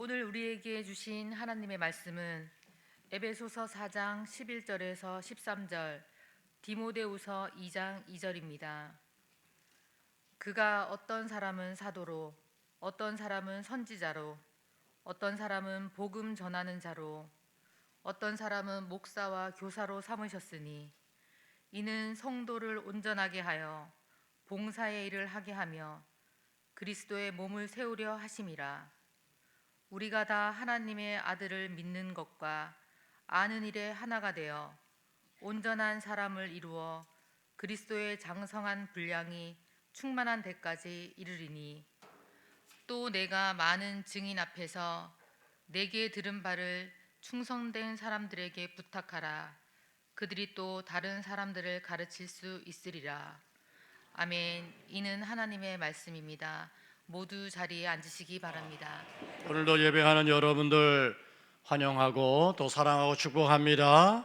오늘 우리에게 주신 하나님의 말씀은 에베소서 4장 11절에서 13절, 디모데후서 2장 2절입니다. 그가 어떤 사람은 사도로, 어떤 사람은 선지자로, 어떤 사람은 복음 전하는 자로, 어떤 사람은 목사와 교사로 삼으셨으니 이는 성도를 온전하게 하여 봉사의 일을 하게 하며 그리스도의 몸을 세우려 하심이라. 우리가 다 하나님의 아들을 믿는 것과 아는 일에 하나가 되어 온전한 사람을 이루어 그리스도의 장성한 분량이 충만한 데까지 이르리니, 또 내가 많은 증인 앞에서 내게 들은 바를 충성된 사람들에게 부탁하라. 그들이 또 다른 사람들을 가르칠 수 있으리라. 아멘. 이는 하나님의 말씀입니다. 모두 자리에 앉으시기 바랍니다. 오늘도 예배하는 여러분들 환영하고 또 사랑하고 축복합니다.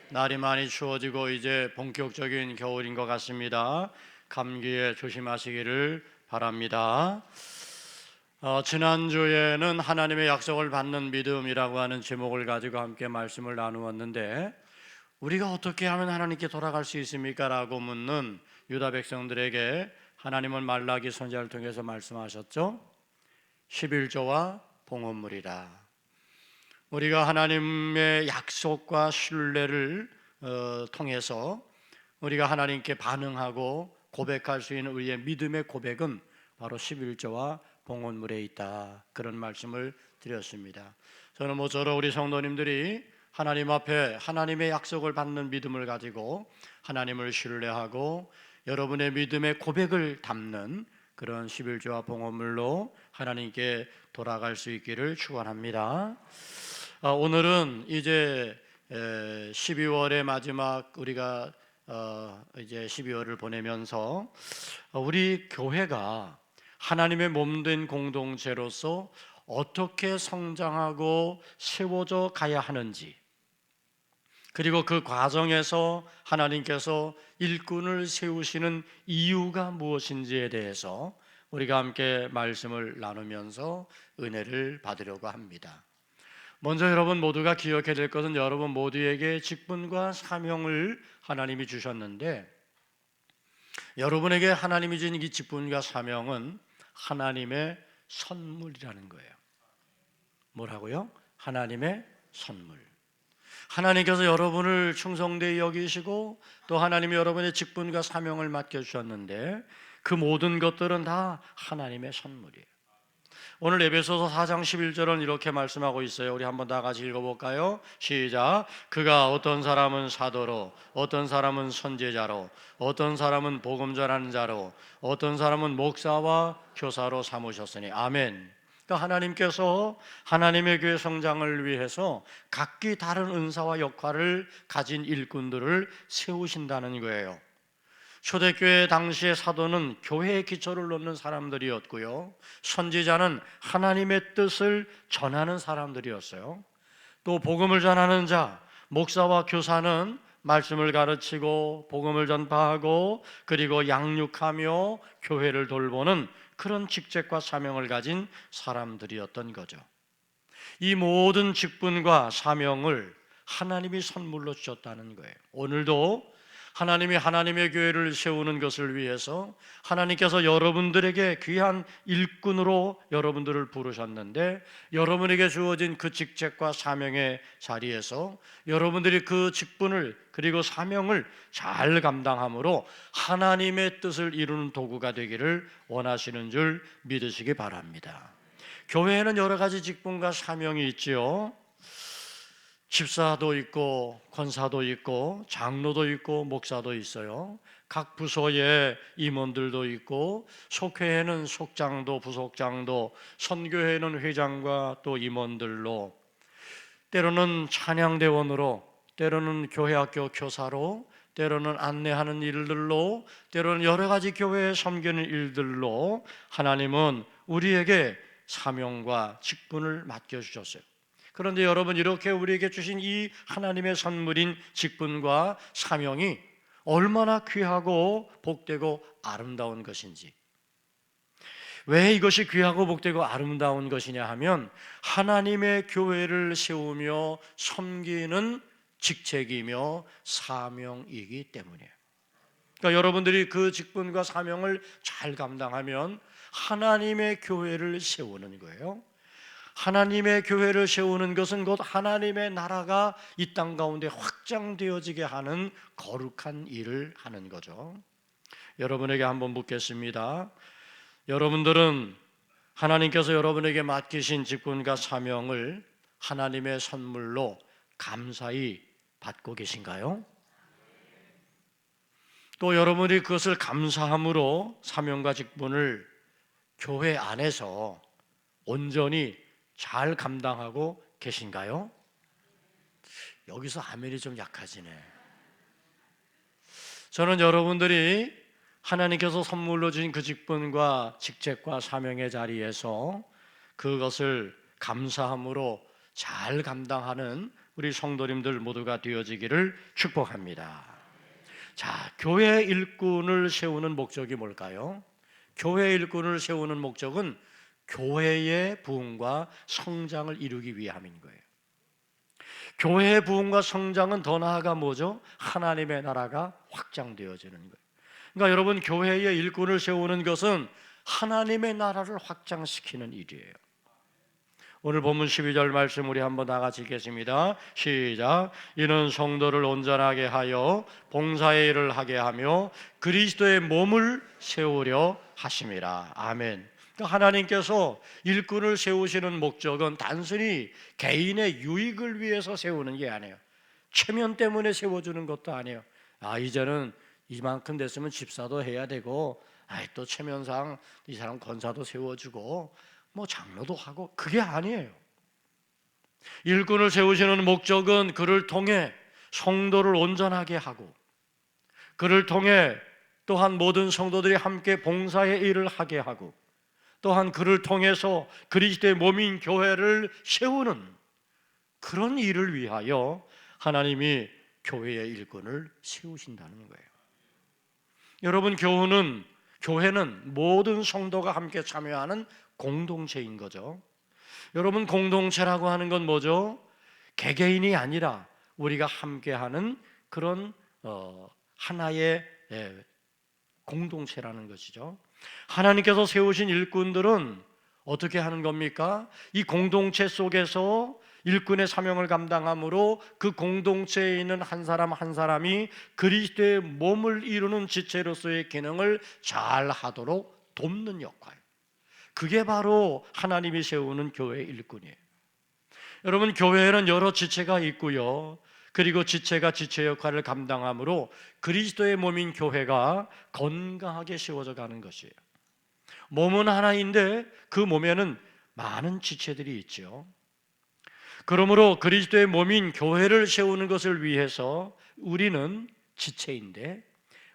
날이 많이 추워지고 이제 본격적인 겨울인 것 같습니다. 감기에 조심하시기를 바랍니다. 지난주에는 하나님의 약속을 받는 믿음이라고 하는 제목을 가지고 함께 말씀을 나누었는데, 우리가 어떻게 하면 하나님께 돌아갈 수 있습니까? 라고 묻는 유다 백성들에게 하나님은 말라기 선지자를 통해서 말씀하셨죠. 11조와 봉헌물이라. 우리가 하나님의 약속과 신뢰를 통해서 우리가 하나님께 반응하고 고백할 수 있는 우리의 믿음의 고백은 바로 11조와 봉헌물에 있다, 그런 말씀을 드렸습니다. 저는 모쪼록 우리 성도님들이 하나님 앞에 하나님의 약속을 받는 믿음을 가지고 하나님을 신뢰하고 여러분의 믿음의 고백을 담는 그런 11조와 봉헌물로 하나님께 돌아갈 수 있기를 축원합니다. 오늘은 이제 12월의 마지막, 우리가 이제 12월을 보내면서 우리 교회가 하나님의 몸된 공동체로서 어떻게 성장하고 세워져 가야 하는지, 그리고 그 과정에서 하나님께서 일꾼을 세우시는 이유가 무엇인지에 대해서 우리가 함께 말씀을 나누면서 은혜를 받으려고 합니다. 먼저 여러분 모두가 기억해야 될 것은, 여러분 모두에게 직분과 사명을 하나님이 주셨는데, 여러분에게 하나님이 주신 이 직분과 사명은 하나님의 선물이라는 거예요. 뭐라고요? 하나님의 선물. 하나님께서 여러분을 충성되이 여기시고 또 하나님이 여러분의 직분과 사명을 맡겨주셨는데, 그 모든 것들은 다 하나님의 선물이에요. 오늘 에베소서 4장 11절은 이렇게 말씀하고 있어요. 우리 한번 다 같이 읽어볼까요? 시작. 그가 어떤 사람은 사도로, 어떤 사람은 선지자로, 어떤 사람은 복음 전하는 자로, 어떤 사람은 목사와 교사로 삼으셨으니. 아멘. 그러니까 하나님께서 하나님의 교회 성장을 위해서 각기 다른 은사와 역할을 가진 일꾼들을 세우신다는 거예요. 초대교회 당시의 사도는 교회의 기초를 놓는 사람들이었고요, 선지자는 하나님의 뜻을 전하는 사람들이었어요. 또 복음을 전하는 자, 목사와 교사는 말씀을 가르치고 복음을 전파하고 그리고 양육하며 교회를 돌보는 그런 직책과 사명을 가진 사람들이었던 거죠. 이 모든 직분과 사명을 하나님이 선물로 주셨다는 거예요. 오늘도 하나님이 하나님의 교회를 세우는 것을 위해서 하나님께서 여러분들에게 귀한 일꾼으로 여러분들을 부르셨는데, 여러분에게 주어진 그 직책과 사명의 자리에서 여러분들이 그 직분을 그리고 사명을 잘 감당함으로 하나님의 뜻을 이루는 도구가 되기를 원하시는 줄 믿으시기 바랍니다. 교회에는 여러 가지 직분과 사명이 있지요. 집사도 있고 권사도 있고 장로도 있고 목사도 있어요. 각 부서에 임원들도 있고, 속회에는 속장도 부속장도, 선교회에는 회장과 또 임원들로, 때로는 찬양대원으로, 때로는 교회학교 교사로, 때로는 안내하는 일들로, 때로는 여러 가지 교회에 섬기는 일들로 하나님은 우리에게 사명과 직분을 맡겨주셨어요. 그런데 여러분, 이렇게 우리에게 주신 이 하나님의 선물인 직분과 사명이 얼마나 귀하고 복되고 아름다운 것인지, 왜 이것이 귀하고 복되고 아름다운 것이냐 하면 하나님의 교회를 세우며 섬기는 직책이며 사명이기 때문이에요. 그러니까 여러분들이 그 직분과 사명을 잘 감당하면 하나님의 교회를 세우는 거예요. 하나님의 교회를 세우는 것은 곧 하나님의 나라가 이 땅 가운데 확장되어지게 하는 거룩한 일을 하는 거죠. 여러분에게 한번 묻겠습니다. 여러분들은 하나님께서 여러분에게 맡기신 직분과 사명을 하나님의 선물로 감사히 받고 계신가요? 또 여러분이 그것을 감사함으로 사명과 직분을 교회 안에서 온전히 잘 감당하고 계신가요? 여기서 아멘이 좀 약하지네. 저는 여러분들이 하나님께서 선물로 주신 그 직분과 직책과 사명의 자리에서 그것을 감사함으로 잘 감당하는 우리 성도님들 모두가 되어지기를 축복합니다. 자, 교회 일꾼을 세우는 목적이 뭘까요? 교회 일꾼을 세우는 목적은 교회의 부흥과 성장을 이루기 위함인 거예요. 교회의 부흥과 성장은 더 나아가 뭐죠? 하나님의 나라가 확장되어지는 거예요. 그러니까 여러분, 교회의 일꾼을 세우는 것은 하나님의 나라를 확장시키는 일이에요. 오늘 본문 12절 말씀 우리 한번 다 같이 읽겠습니다. 시작. 이는 성도를 온전하게 하여 봉사의 일을 하게 하며 그리스도의 몸을 세우려 하심이라. 아멘. 그러니까 하나님께서 일꾼을 세우시는 목적은 단순히 개인의 유익을 위해서 세우는 게 아니에요. 체면 때문에 세워주는 것도 아니에요. 이제는 이만큼 됐으면 집사도 해야 되고, 또 체면상 이 사람 권사도 세워주고 뭐 장로도 하고, 그게 아니에요. 일꾼을 세우시는 목적은 그를 통해 성도를 온전하게 하고, 그를 통해 또한 모든 성도들이 함께 봉사의 일을 하게 하고, 또한 그를 통해서 그리스도의 몸인 교회를 세우는 그런 일을 위하여 하나님이 교회의 일꾼을 세우신다는 거예요. 여러분, 교회는 모든 성도가 함께 참여하는 공동체인 거죠. 여러분, 공동체라고 하는 건 뭐죠? 개개인이 아니라 우리가 함께하는 그런 하나의 공동체라는 것이죠. 하나님께서 세우신 일꾼들은 어떻게 하는 겁니까? 이 공동체 속에서 일꾼의 사명을 감당함으로 그 공동체에 있는 한 사람 한 사람이 그리스도의 몸을 이루는 지체로서의 기능을 잘 하도록 돕는 역할, 그게 바로 하나님이 세우는 교회의 일꾼이에요. 여러분, 교회에는 여러 지체가 있고요, 그리고 지체가 지체 역할을 감당함으로 그리스도의 몸인 교회가 건강하게 세워져 가는 것이에요. 몸은 하나인데 그 몸에는 많은 지체들이 있죠. 그러므로 그리스도의 몸인 교회를 세우는 것을 위해서 우리는 지체인데,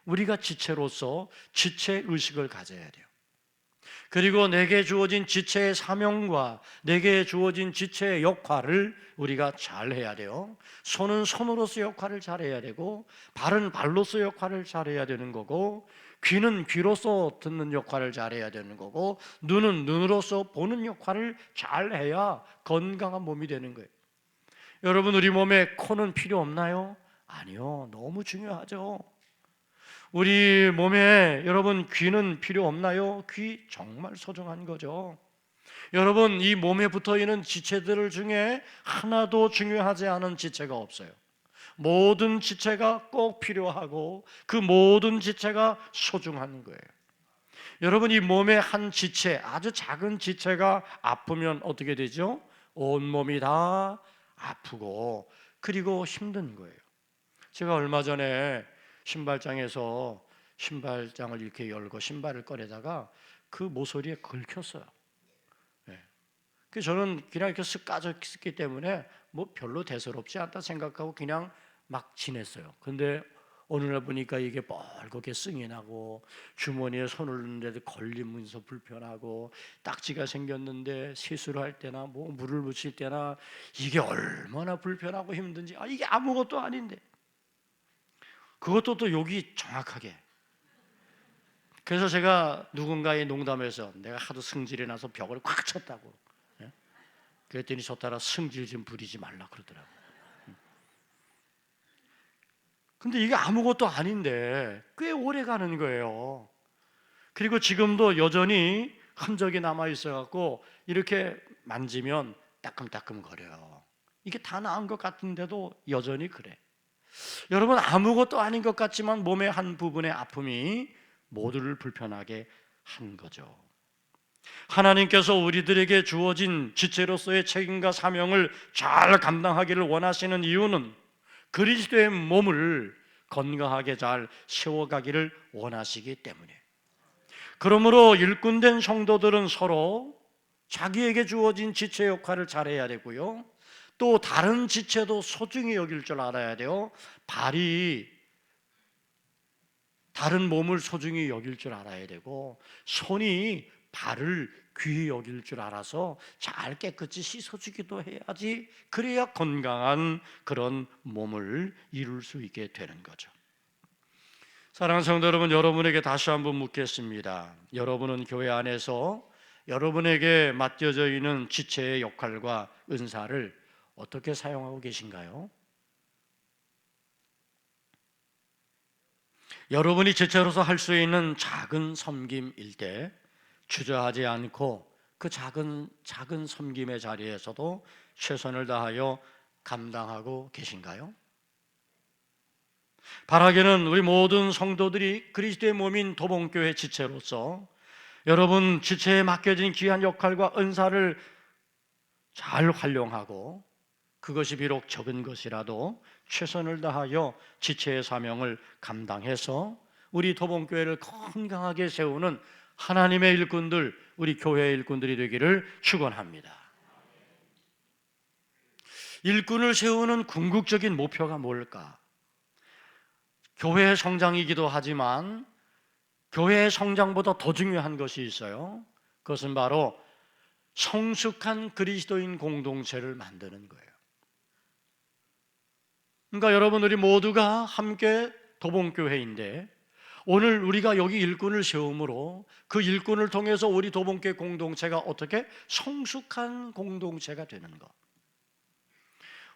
우리가 지체로서 지체 의식을 가져야 돼요. 그리고 내게 주어진 지체의 사명과 내게 주어진 지체의 역할을 우리가 잘 해야 돼요. 손은 손으로서 역할을 잘 해야 되고, 발은 발로서 역할을 잘 해야 되는 거고, 귀는 귀로서 듣는 역할을 잘 해야 되는 거고, 눈은 눈으로서 보는 역할을 잘 해야 건강한 몸이 되는 거예요. 여러분, 우리 몸에 코는 필요 없나요? 아니요, 너무 중요하죠. 우리 몸에 여러분, 귀는 필요 없나요? 귀 정말 소중한 거죠. 여러분, 이 몸에 붙어있는 지체들 중에 하나도 중요하지 않은 지체가 없어요. 모든 지체가 꼭 필요하고 그 모든 지체가 소중한 거예요. 여러분, 이 몸의 한 지체, 아주 작은 지체가 아프면 어떻게 되죠? 온몸이 다 아프고 그리고 힘든 거예요. 제가 얼마 전에 신발장에서 신발장을 이렇게 열고 신발을 꺼내다가 그 모서리에 긁혔어요. 그래서 저는 그냥 이렇게 쓱 까졌기 때문에 뭐 별로 대수롭지 않다 생각하고 그냥 막 지냈어요. 근데 어느 날 보니까 이게 뻘겋게 승이 나고 주머니에 손을 넣는데도 걸리면서 불편하고, 딱지가 생겼는데 세수를 할 때나 뭐 물을 묻힐 때나 이게 얼마나 불편하고 힘든지, 이게 아무것도 아닌데, 그것도 또 여기 정확하게 그래서 제가 누군가의 농담에서 내가 하도 승질이 나서 벽을 꽉 쳤다고. 예? 그랬더니 저 따라 승질 좀 부리지 말라 그러더라고요. 근데 이게 아무것도 아닌데 꽤 오래 가는 거예요. 그리고 지금도 여전히 흔적이 남아 있어갖고 이렇게 만지면 따끔따끔 거려요. 이게 다 나은 것 같은데도 여전히 그래. 여러분, 아무것도 아닌 것 같지만 몸의 한 부분의 아픔이 모두를 불편하게 한 거죠. 하나님께서 우리들에게 주어진 지체로서의 책임과 사명을 잘 감당하기를 원하시는 이유는 그리스도의 몸을 건강하게 잘 세워가기를 원하시기 때문에, 그러므로 일꾼된 성도들은 서로 자기에게 주어진 지체 역할을 잘해야 되고요, 또 다른 지체도 소중히 여길 줄 알아야 돼요. 발이 다른 몸을 소중히 여길 줄 알아야 되고, 손이 발을 귀히 여길 줄 알아서 잘 깨끗이 씻어주기도 해야지, 그래야 건강한 그런 몸을 이룰 수 있게 되는 거죠. 사랑하는 성도 여러분, 여러분에게 다시 한번 묻겠습니다. 여러분은 교회 안에서 여러분에게 맡겨져 있는 지체의 역할과 은사를 어떻게 사용하고 계신가요? 여러분이 지체로서 할 수 있는 작은 섬김일 때 주저하지 않고 그 작은 섬김의 자리에서도 최선을 다하여 감당하고 계신가요? 바라기는 우리 모든 성도들이 그리스도의 몸인 도봉교회 지체로서 여러분 지체에 맡겨진 귀한 역할과 은사를 잘 활용하고, 그것이 비록 적은 것이라도 최선을 다하여 지체의 사명을 감당해서 우리 도봉교회를 건강하게 세우는 하나님의 일꾼들, 우리 교회의 일꾼들이 되기를 축원합니다. 일꾼을 세우는 궁극적인 목표가 뭘까? 교회의 성장이기도 하지만 교회의 성장보다 더 중요한 것이 있어요. 그것은 바로 성숙한 그리스도인 공동체를 만드는 거예요. 그러니까 여러분, 우리 모두가 함께 도봉교회인데 오늘 우리가 여기 일꾼을 세움으로 그 일꾼을 통해서 우리 도봉교회 공동체가 어떻게 성숙한 공동체가 되는 것.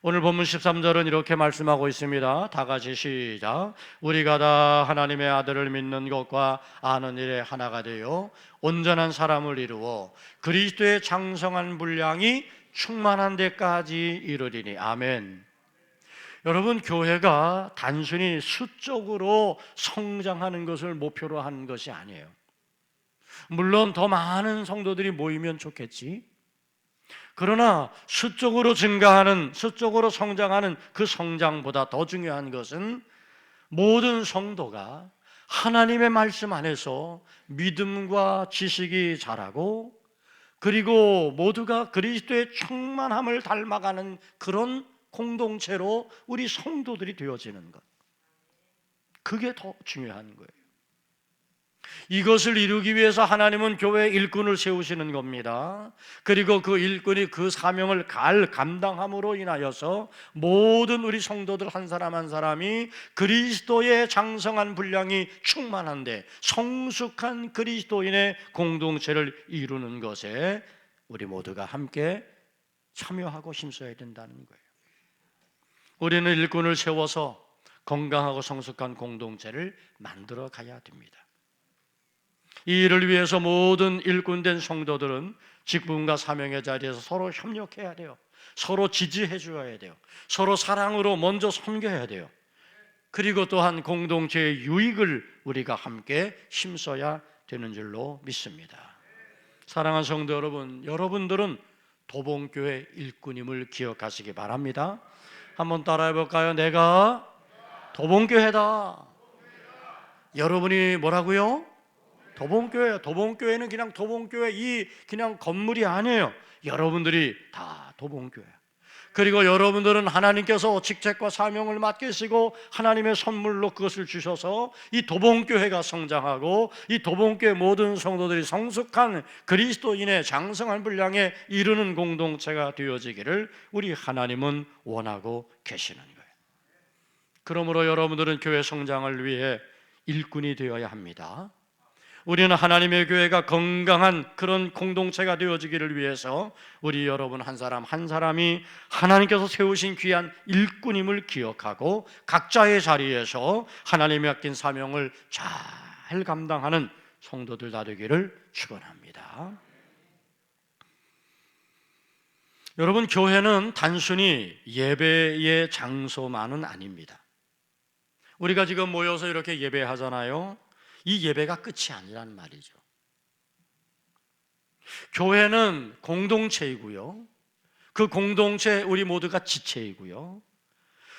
오늘 본문 13절은 이렇게 말씀하고 있습니다. 다 같이 시작. 우리가 다 하나님의 아들을 믿는 것과 아는 일에 하나가 되어 온전한 사람을 이루어 그리스도의 장성한 분량이 충만한 데까지 이르리니. 아멘. 여러분, 교회가 단순히 수적으로 성장하는 것을 목표로 하는 것이 아니에요. 물론 더 많은 성도들이 모이면 좋겠지. 그러나 수적으로 증가하는, 수적으로 성장하는 그 성장보다 더 중요한 것은 모든 성도가 하나님의 말씀 안에서 믿음과 지식이 자라고, 그리고 모두가 그리스도의 충만함을 닮아가는 그런 공동체로 우리 성도들이 되어지는 것, 그게 더 중요한 거예요. 이것을 이루기 위해서 하나님은 교회 일꾼을 세우시는 겁니다. 그리고 그 일꾼이 그 사명을 잘 감당함으로 인하여서 모든 우리 성도들 한 사람 한 사람이 그리스도의 장성한 분량이 충만한데 성숙한 그리스도인의 공동체를 이루는 것에 우리 모두가 함께 참여하고 힘써야 된다는 거예요. 우리는 일꾼을 세워서 건강하고 성숙한 공동체를 만들어 가야 됩니다. 이 일을 위해서 모든 일꾼된 성도들은 직분과 사명의 자리에서 서로 협력해야 돼요. 서로 지지해 줘야 돼요. 서로 사랑으로 먼저 섬겨야 돼요. 그리고 또한 공동체의 유익을 우리가 함께 힘써야 되는 줄로 믿습니다. 사랑하는 성도 여러분, 여러분들은 도봉교회 일꾼임을 기억하시기 바랍니다. 한번 따라해 볼까요? 내가 도봉교회다. 여러분이 뭐라고요? 도봉교회. 도봉교회는 그냥 도봉교회 이 그냥 건물이 아니에요. 여러분들이 다 도봉교회. 그리고 여러분들은 하나님께서 직책과 사명을 맡기시고 하나님의 선물로 그것을 주셔서 이 도봉교회가 성장하고 이 도봉교회 모든 성도들이 성숙한 그리스도인의 장성한 분량에 이르는 공동체가 되어지기를 우리 하나님은 원하고 계시는 거예요. 그러므로 여러분들은 교회 성장을 위해 일꾼이 되어야 합니다. 우리는 하나님의 교회가 건강한 그런 공동체가 되어지기를 위해서 우리 여러분 한 사람 한 사람이 하나님께서 세우신 귀한 일꾼임을 기억하고 각자의 자리에서 하나님이 맡긴 사명을 잘 감당하는 성도들 다 되기를 축원합니다. 여러분, 교회는 단순히 예배의 장소만은 아닙니다. 우리가 지금 모여서 이렇게 예배하잖아요. 이 예배가 끝이 아니란 말이죠. 교회는 공동체이고요. 그 공동체 우리 모두가 지체이고요.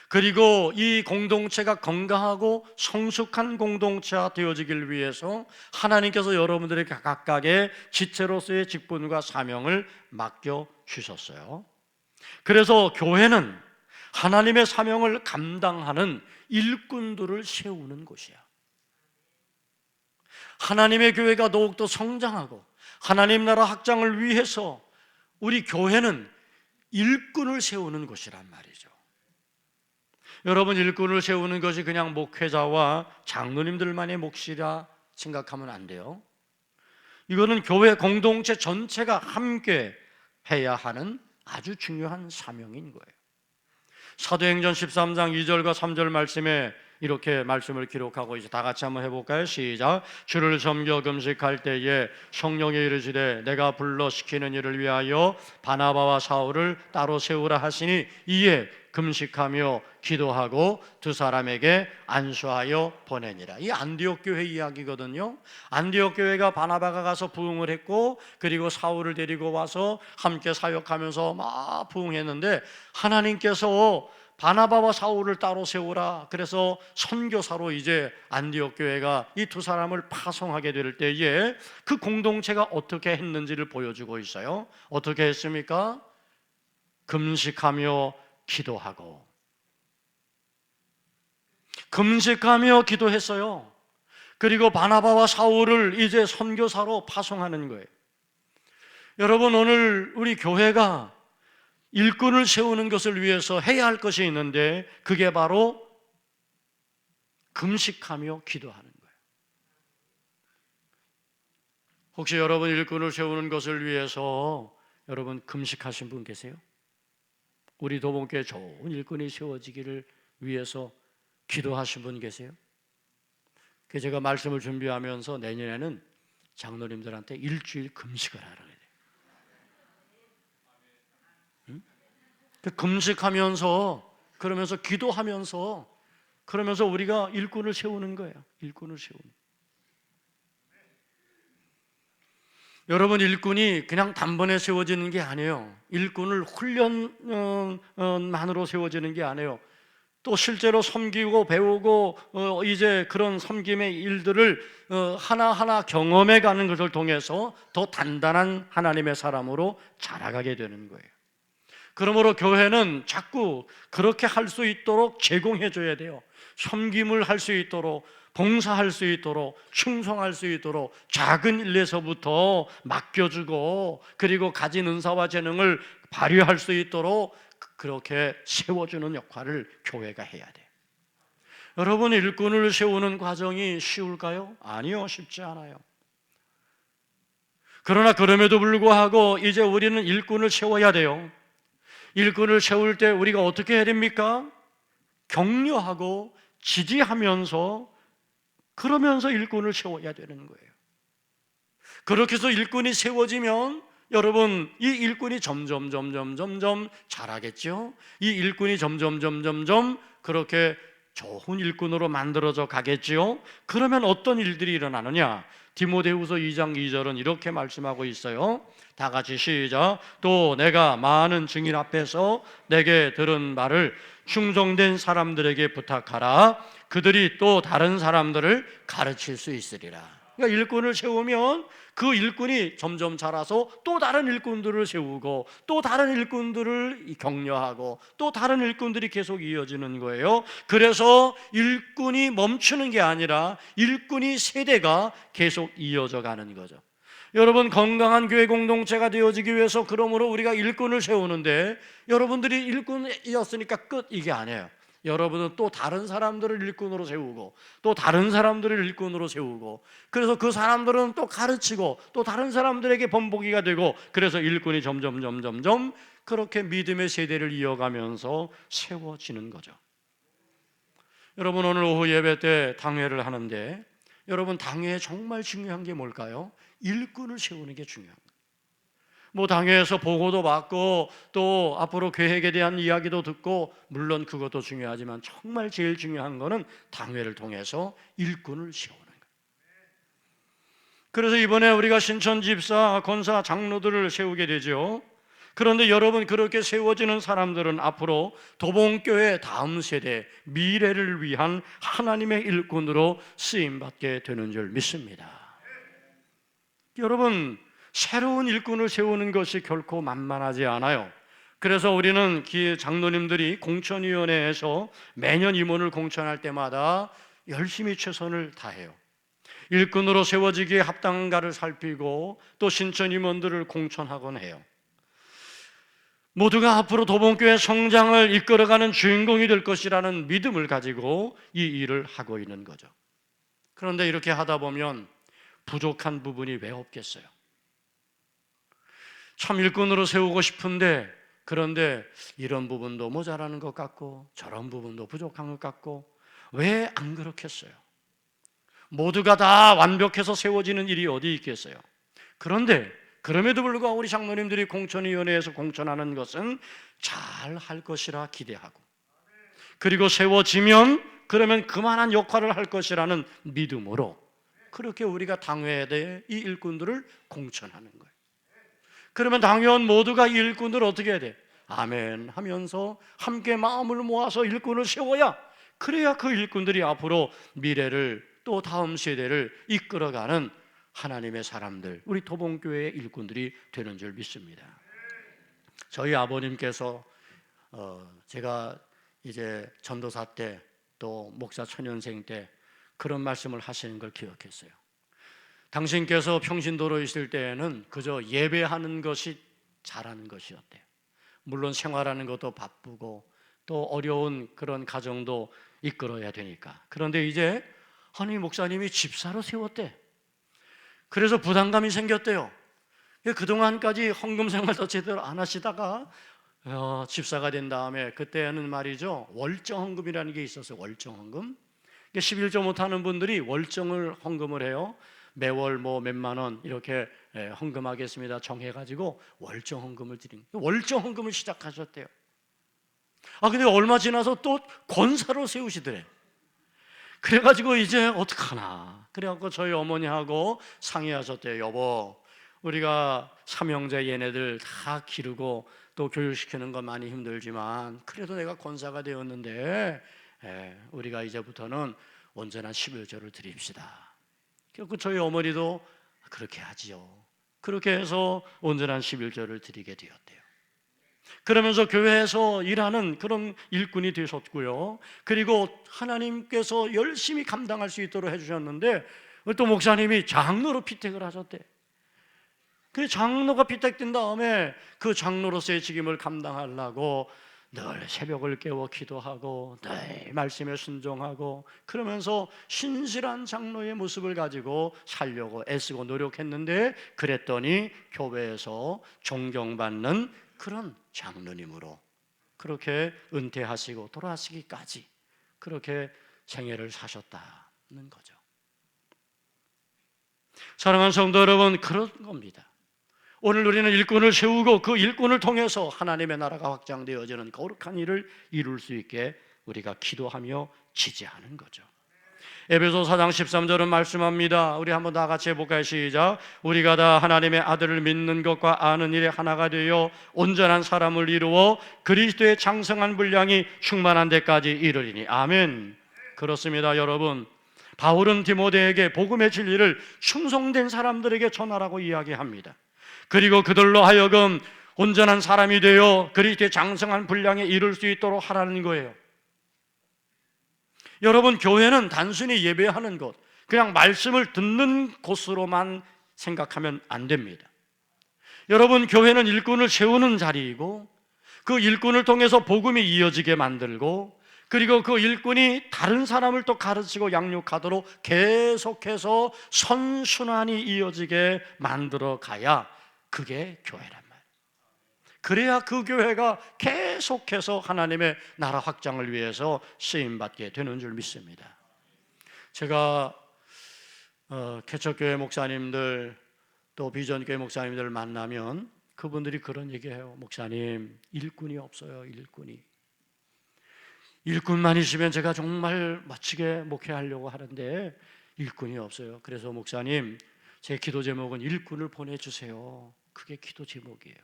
그리고 이 공동체가 건강하고 성숙한 공동체가 되어지길 위해서 하나님께서 여러분들에게 각각의 지체로서의 직분과 사명을 맡겨 주셨어요. 그래서 교회는 하나님의 사명을 감당하는 일꾼들을 세우는 곳이야. 하나님의 교회가 더욱더 성장하고 하나님 나라 확장을 위해서 우리 교회는 일꾼을 세우는 곳이란 말이죠. 여러분, 일꾼을 세우는 것이 그냥 목회자와 장로님들만의 몫이라 생각하면 안 돼요. 이거는 교회 공동체 전체가 함께 해야 하는 아주 중요한 사명인 거예요. 사도행전 13장 2절과 3절 말씀에 이렇게 말씀을 기록하고 이제 다 같이 한번 해볼까요? 시작. 주를 섬겨 금식할 때에 성령이 이르시되 내가 불러 시키는 일을 위하여 바나바와 사울을 따로 세우라 하시니 이에 금식하며 기도하고 두 사람에게 안수하여 보내니라. 이 안디옥 교회 이야기거든요. 안디옥 교회가 바나바가 가서 부흥을 했고 그리고 사울을 데리고 와서 함께 사역하면서 막 부흥했는데 하나님께서 바나바와 사울을 따로 세우라. 그래서 선교사로 이제 안디옥 교회가 이 두 사람을 파송하게 될 때에 그 공동체가 어떻게 했는지를 보여주고 있어요. 어떻게 했습니까? 금식하며 기도하고 금식하며 기도했어요. 그리고 바나바와 사울을 이제 선교사로 파송하는 거예요. 여러분, 오늘 우리 교회가 일꾼을 세우는 것을 위해서 해야 할 것이 있는데 그게 바로 금식하며 기도하는 거예요. 혹시 여러분 일꾼을 세우는 것을 위해서 여러분 금식하신 분 계세요? 우리 도봉교회 좋은 일꾼이 세워지기를 위해서 기도하신 분 계세요? 그래서 제가 말씀을 준비하면서 내년에는 장로님들한테 일주일 금식을 하라고 해요. 금식하면서 그러면서 기도하면서 그러면서 우리가 일꾼을 세우는 거예요. 일꾼을 세우는. 여러분, 일꾼이 그냥 단번에 세워지는 게 아니에요. 일꾼을 훈련만으로 세워지는 게 아니에요. 또 실제로 섬기고 배우고 이제 그런 섬김의 일들을 하나하나 경험해 가는 것을 통해서 더 단단한 하나님의 사람으로 자라가게 되는 거예요. 그러므로 교회는 자꾸 그렇게 할 수 있도록 제공해 줘야 돼요. 섬김을 할 수 있도록, 봉사할 수 있도록, 충성할 수 있도록 작은 일에서부터 맡겨주고 그리고 가진 은사와 재능을 발휘할 수 있도록 그렇게 세워주는 역할을 교회가 해야 돼요. 여러분, 일꾼을 세우는 과정이 쉬울까요? 아니요, 쉽지 않아요. 그러나 그럼에도 불구하고 이제 우리는 일꾼을 세워야 돼요. 일꾼을 세울 때 우리가 어떻게 해야 됩니까? 격려하고 지지하면서 그러면서 일꾼을 세워야 되는 거예요. 그렇게 해서 일꾼이 세워지면 여러분 이 일꾼이 점점 자라겠죠. 이 일꾼이 점점 그렇게 좋은 일꾼으로 만들어져 가겠지요. 그러면 어떤 일들이 일어나느냐? 디모데후서 2장 2절은 이렇게 말씀하고 있어요. 다 같이 시작. 또 내가 많은 증인 앞에서 내게 들은 말을 충성된 사람들에게 부탁하라. 그들이 또 다른 사람들을 가르칠 수 있으리라. 그러니까 일꾼을 세우면 그 일꾼이 점점 자라서 또 다른 일꾼들을 세우고 또 다른 일꾼들을 격려하고 또 다른 일꾼들이 계속 이어지는 거예요. 그래서 일꾼이 멈추는 게 아니라 일꾼이 세대가 계속 이어져 가는 거죠. 여러분, 건강한 교회 공동체가 되어지기 위해서 그러므로 우리가 일꾼을 세우는데 여러분들이 일꾼이었으니까 끝, 이게 아니에요. 여러분은 또 다른 사람들을 일꾼으로 세우고 또 다른 사람들을 일꾼으로 세우고 그래서 그 사람들은 또 가르치고 또 다른 사람들에게 본보기가 되고 그래서 일꾼이 점점 그렇게 믿음의 세대를 이어가면서 세워지는 거죠. 여러분 오늘 오후 예배 때 당회를 하는데 여러분 당회에 정말 중요한 게 뭘까요? 일꾼을 세우는 게 중요한 거예요. 뭐 당회에서 보고도 받고 또 앞으로 계획에 대한 이야기도 듣고 물론 그것도 중요하지만 정말 제일 중요한 거는 당회를 통해서 일꾼을 세우는 거예요. 그래서 이번에 우리가 신천 집사, 권사, 장로들을 세우게 되죠. 그런데 여러분 그렇게 세워지는 사람들은 앞으로 도봉교회 다음 세대 미래를 위한 하나님의 일꾼으로 쓰임받게 되는 줄 믿습니다. 여러분 새로운 일꾼을 세우는 것이 결코 만만하지 않아요. 그래서 우리는 장로님들이 공천위원회에서 매년 임원을 공천할 때마다 열심히 최선을 다해요. 일꾼으로 세워지기에 합당한가를 살피고 또 신천 임원들을 공천하곤 해요. 모두가 앞으로 도봉교회 성장을 이끌어가는 주인공이 될 것이라는 믿음을 가지고 이 일을 하고 있는 거죠. 그런데 이렇게 하다 보면 부족한 부분이 왜 없겠어요? 참 일꾼으로 세우고 싶은데 그런데 이런 부분도 모자라는 것 같고 저런 부분도 부족한 것 같고 왜 안 그렇겠어요? 모두가 다 완벽해서 세워지는 일이 어디 있겠어요? 그런데 그럼에도 불구하고 우리 장로님들이 공천위원회에서 공천하는 것은 잘 할 것이라 기대하고 그리고 세워지면 그러면 그만한 역할을 할 것이라는 믿음으로 그렇게 우리가 당회에 대해 이 일꾼들을 공천하는 거예요. 그러면 당회원 모두가 이 일꾼들을 어떻게 해야 돼? 아멘 하면서 함께 마음을 모아서 일꾼을 세워야 그래야 그 일꾼들이 앞으로 미래를 또 다음 세대를 이끌어가는 하나님의 사람들, 우리 도봉교회의 일꾼들이 되는 줄 믿습니다. 저희 아버님께서 제가 이제 전도사 때 또 목사 천연생 때 그런 말씀을 하시는 걸 기억했어요. 당신께서 평신도로 있을 때에는 그저 예배하는 것이 잘하는 것이었대요. 물론 생활하는 것도 바쁘고 또 어려운 그런 가정도 이끌어야 되니까. 그런데 이제 목사님이 집사로 세웠대. 그래서 부담감이 생겼대요. 그동안까지 헌금 생활도 제대로 안 하시다가 집사가 된 다음에 그때는 말이죠 월정 헌금이라는 게 있었어요. 월정 헌금. 11조 못하는 분들이 월정을 헌금을 해요. 매월 뭐 몇만 원 이렇게 헌금하겠습니다 정해가지고 월정 헌금을 드린 월정 헌금을 시작하셨대요. 근데 얼마 지나서 또 권사로 세우시더래. 그래가지고 이제 어떡하나 그래갖고 저희 어머니하고 상의하셨대요. 여보 우리가 삼형제 얘네들 다 기르고 또 교육시키는 건 많이 힘들지만 그래도 내가 권사가 되었는데 우리가 이제부터는 온전한 11조를 드립시다. 그래서 저희 어머니도 그렇게 하지요. 그렇게 해서 온전한 11조를 드리게 되었대요. 그러면서 교회에서 일하는 그런 일꾼이 되셨고요. 그리고 하나님께서 열심히 감당할 수 있도록 해주셨는데 또 목사님이 장로로 피택을 하셨대. 그 장로가 피택된 다음에 그 장로로서의 직임을 감당하려고 늘 새벽을 깨워 기도하고 늘 말씀에 순종하고 그러면서 신실한 장로의 모습을 가지고 살려고 애쓰고 노력했는데 그랬더니 교회에서 존경받는 그런 장로님으로 그렇게 은퇴하시고 돌아가시기까지 그렇게 생애를 사셨다는 거죠. 사랑하는 성도 여러분, 그런 겁니다. 오늘 우리는 일꾼을 세우고 그 일꾼을 통해서 하나님의 나라가 확장되어지는 거룩한 일을 이룰 수 있게 우리가 기도하며 지지하는 거죠. 에베소 4장 13절은 말씀합니다. 우리 한번 다 같이 해볼까요? 시작. 우리가 다 하나님의 아들을 믿는 것과 아는 일에 하나가 되어 온전한 사람을 이루어 그리스도의 장성한 분량이 충만한 데까지 이르리니. 아멘. 그렇습니다. 여러분, 바울은 디모데에게 복음의 진리를 충성된 사람들에게 전하라고 이야기합니다. 그리고 그들로 하여금 온전한 사람이 되어 그리스도의 장성한 분량에 이룰 수 있도록 하라는 거예요. 여러분, 교회는 단순히 예배하는 곳, 그냥 말씀을 듣는 곳으로만 생각하면 안 됩니다. 여러분, 교회는 일꾼을 세우는 자리이고 그 일꾼을 통해서 복음이 이어지게 만들고 그리고 그 일꾼이 다른 사람을 또 가르치고 양육하도록 계속해서 선순환이 이어지게 만들어 가야 그게 교회란 말이에요. 그래야 그 교회가 계속해서 하나님의 나라 확장을 위해서 쓰임받게 되는 줄 믿습니다. 제가 개척교회 목사님들 또 비전교회 목사님들 만나면 그분들이 그런 얘기해요. 목사님, 일꾼이 없어요. 일꾼만 있으면 제가 정말 멋지게 목회하려고 하는데 일꾼이 없어요. 그래서 목사님, 제 기도 제목은 일꾼을 보내주세요. 그게 기도 제목이에요.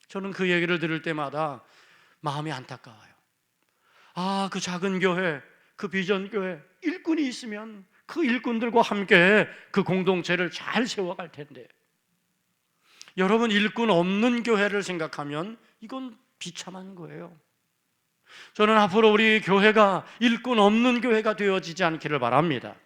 저는 그 얘기를 들을 때마다 마음이 안타까워요. 그 작은 교회, 그 비전교회, 일꾼이 있으면 그 일꾼들과 함께 그 공동체를 잘 세워갈 텐데, 여러분, 일꾼 없는 교회를 생각하면 이건 비참한 거예요. 저는 앞으로 우리 교회가 일꾼 없는 교회가 되어지지 않기를 바랍니다.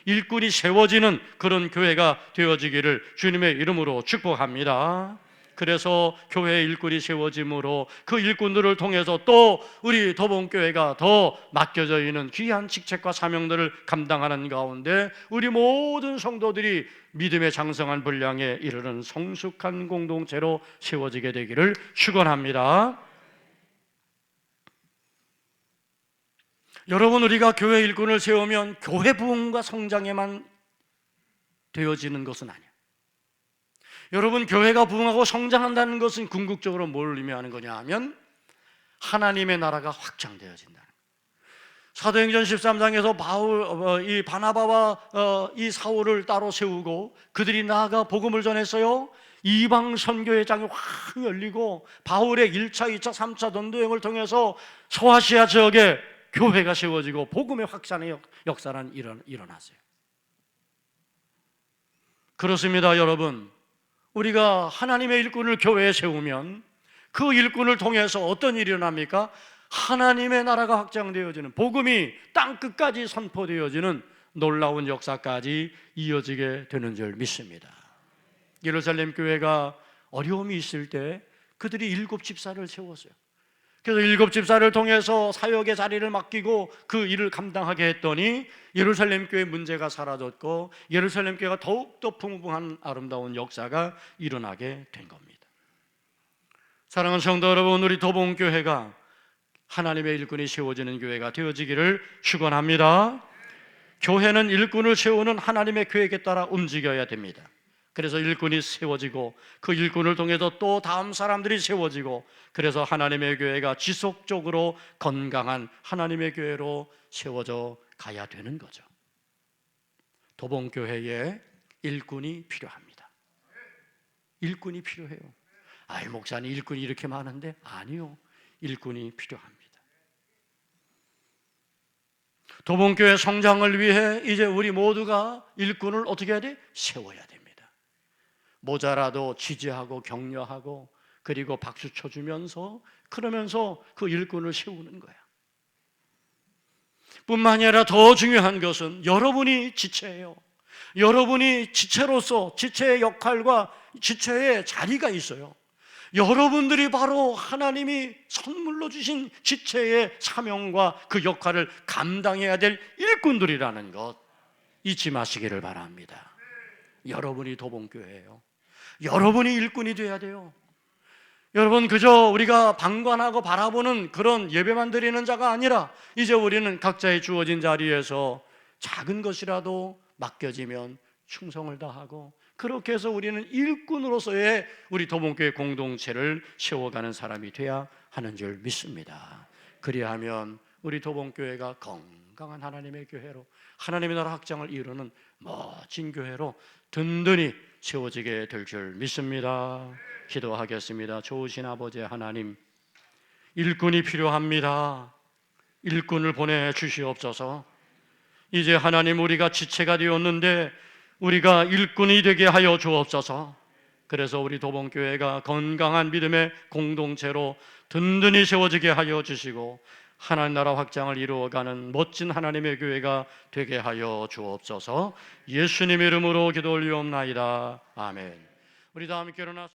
일꾼이 세워지는 그런 교회가 되어지기를 주님의 이름으로 축복합니다. 그래서 교회의 일꾼이 세워짐으로 그 일꾼들을 통해서 또 우리 도봉교회가 더 맡겨져 있는 귀한 직책과 사명들을 감당하는 가운데 우리 모든 성도들이 믿음의 장성한 분량에 이르는 성숙한 공동체로 세워지게 되기를 축원합니다. 여러분, 우리가 교회 일꾼을 세우면 교회 부흥과 성장에만 되어지는 것은 아니에요. 여러분, 교회가 부흥하고 성장한다는 것은 궁극적으로 뭘 의미하는 거냐 하면 하나님의 나라가 확장되어진다는 거예요. 사도행전 13장에서 이 바나바와 이 사울을 따로 세우고 그들이 나아가 복음을 전했어요. 이방 선교의 장이 확 열리고 바울의 1차, 2차, 3차 전도여행을 통해서 소아시아 지역에 교회가 세워지고 복음의 확산의 역사는 일어났어요. 그렇습니다, 여러분. 우리가 하나님의 일꾼을 교회에 세우면 그 일꾼을 통해서 어떤 일이 일어납니까? 하나님의 나라가 확장되어지는, 복음이 땅끝까지 선포되어지는 놀라운 역사까지 이어지게 되는 줄 믿습니다. 예루살렘 교회가 어려움이 있을 때 그들이 7집사를 세웠어요. 그래서 7집사를 통해서 사역의 자리를 맡기고 그 일을 감당하게 했더니 예루살렘 교회 문제가 사라졌고 예루살렘 교회가 더욱더 풍부한 아름다운 역사가 일어나게 된 겁니다. 사랑하는 성도 여러분, 우리 도봉교회가 하나님의 일꾼이 세워지는 교회가 되어지기를 축원합니다. 교회는 일꾼을 세우는 하나님의 계획에 따라 움직여야 됩니다. 그래서 일꾼이 세워지고 그 일꾼을 통해서 또 다음 사람들이 세워지고 그래서 하나님의 교회가 지속적으로 건강한 하나님의 교회로 세워져 가야 되는 거죠. 도봉교회에 일꾼이 필요합니다. 일꾼이 필요해요. 목사님, 일꾼이 이렇게 많은데? 아니요, 일꾼이 필요합니다. 도봉교회 성장을 위해 이제 우리 모두가 일꾼을 어떻게 해야 돼? 세워야 됩니다. 모자라도 지지하고 격려하고 그리고 박수 쳐주면서 그러면서 그 일꾼을 세우는 거야. 뿐만이 아니라 더 중요한 것은 여러분이 지체예요. 여러분이 지체로서 지체의 역할과 지체의 자리가 있어요. 여러분들이 바로 하나님이 선물로 주신 지체의 사명과 그 역할을 감당해야 될 일꾼들이라는 것 잊지 마시기를 바랍니다. 여러분이 도봉교회예요. 여러분이 일꾼이 돼야 돼요. 여러분, 그저 우리가 방관하고 바라보는 그런 예배만 드리는 자가 아니라 이제 우리는 각자의 주어진 자리에서 작은 것이라도 맡겨지면 충성을 다하고 그렇게 해서 우리는 일꾼으로서의 우리 도봉교회 공동체를 세워가는 사람이 돼야 하는 줄 믿습니다. 그리하면 우리 도봉교회가 건강한 하나님의 교회로 하나님의 나라 확장을 이루는 멋진 교회로 든든히 세워지게 될 줄 믿습니다. 기도하겠습니다. 좋으신 아버지 하나님, 일꾼이 필요합니다. 일꾼을 보내주시옵소서. 이제 하나님, 우리가 지체가 되었는데 우리가 일꾼이 되게 하여 주옵소서. 그래서 우리 도봉교회가 건강한 믿음의 공동체로 든든히 세워지게 하여 주시고 하나님 나라 확장을 이루어가는 멋진 하나님의 교회가 되게 하여 주옵소서. 예수님의 이름으로 기도 올리옵나이다. 아멘. 우리 다 함께 일어나서